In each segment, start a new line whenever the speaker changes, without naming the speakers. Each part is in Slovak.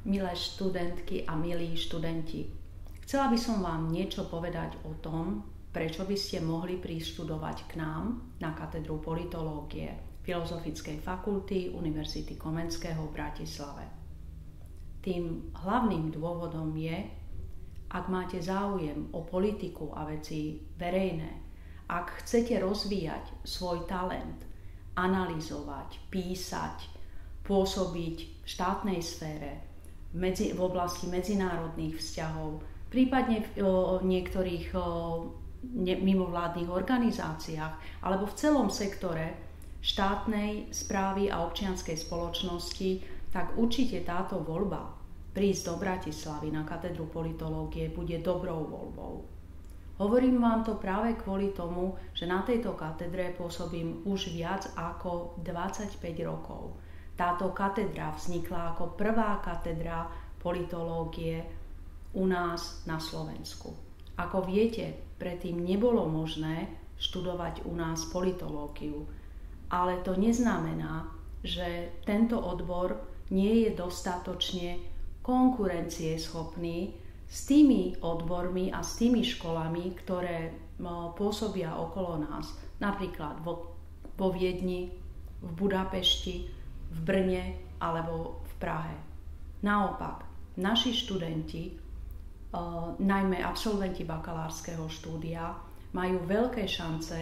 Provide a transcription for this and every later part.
milé študentky a milí študenti. Chcela by som vám niečo povedať o tom, prečo by ste mohli prísť študovať k nám na katedru politológie Filozofickej fakulty Univerzity Komenského v Bratislave. Tým hlavným dôvodom je, ak máte záujem o politiku a veci verejné, ak chcete rozvíjať svoj talent, analyzovať, písať, pôsobiť v štátnej sfére, v oblasti medzinárodných vzťahov, prípadne v niektorých mimovládnych organizáciách alebo v celom sektore štátnej správy a občianskej spoločnosti, tak určite táto voľba prísť do Bratislavy na katedru politológie bude dobrou voľbou. Hovorím vám to práve kvôli tomu, že na tejto katedre pôsobím už viac ako 25 rokov. Táto katedra vznikla ako prvá katedra politológie u nás na Slovensku. Ako viete, predtým nebolo možné študovať u nás politológiu, ale to neznamená, že tento odbor nie je dostatočne konkurencieschopný s tými odbormi a s tými školami, ktoré pôsobia okolo nás. Napríklad vo Viedni, v Budapešti, v Brne alebo v Prahe. Naopak, naši študenti, najmä absolventi bakalárskeho štúdia, majú veľké šance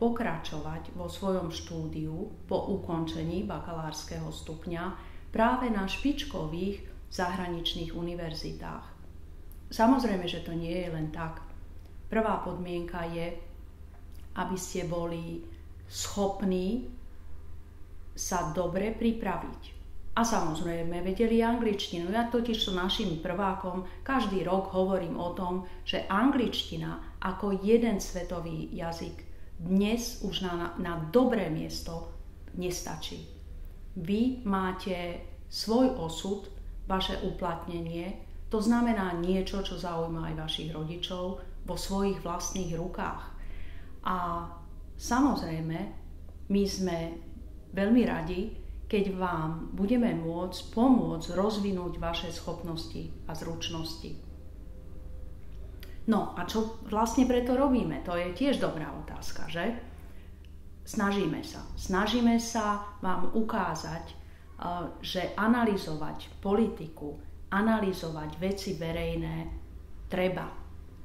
pokračovať vo svojom štúdiu po ukončení bakalárskeho stupňa práve na špičkových zahraničných univerzitách. Samozrejme, že to nie je len tak. Prvá podmienka je, aby ste boli schopní sa dobre pripraviť. A samozrejme vedeli angličtinu. Ja totiž so našim prvákom každý rok hovorím o tom, že angličtina ako jeden svetový jazyk dnes už na dobré miesto nestačí. Vy máte svoj osud, vaše uplatnenie, to znamená niečo, čo zaujíma aj vašich rodičov vo svojich vlastných rukách. A samozrejme, my sme veľmi radi, keď vám budeme môcť pomôcť rozvinúť vaše schopnosti a zručnosti. No a čo vlastne preto robíme? To je tiež dobrá otázka, že? Snažíme sa vám ukázať, že analyzovať politiku, analyzovať veci verejné treba.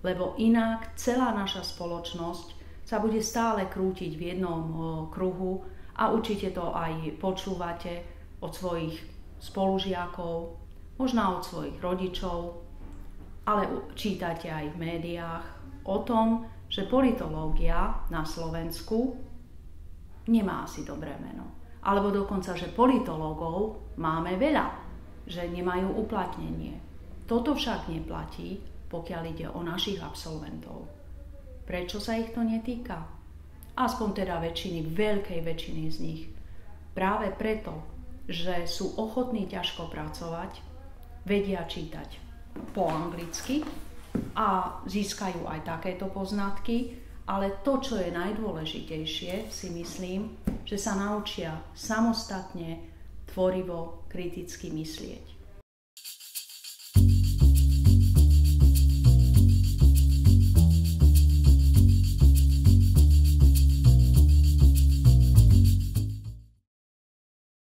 Lebo inak celá naša spoločnosť sa bude stále krútiť v jednom kruhu a určite to aj počúvate od svojich spolužiakov, možno od svojich rodičov, ale čítate aj v médiách o tom, že politológia na Slovensku nemá asi dobré meno. Alebo dokonca, že politológov máme veľa, že nemajú uplatnenie. Toto však neplatí, pokiaľ ide o našich absolventov. Prečo sa ich to netýka? Aspoň teda veľkej väčšiny z nich. Práve preto, že sú ochotní ťažko pracovať, vedia čítať po anglicky a získajú aj takéto poznatky, ale to, čo je najdôležitejšie, si myslím, že sa naučia samostatne, tvorivo, kriticky myslieť.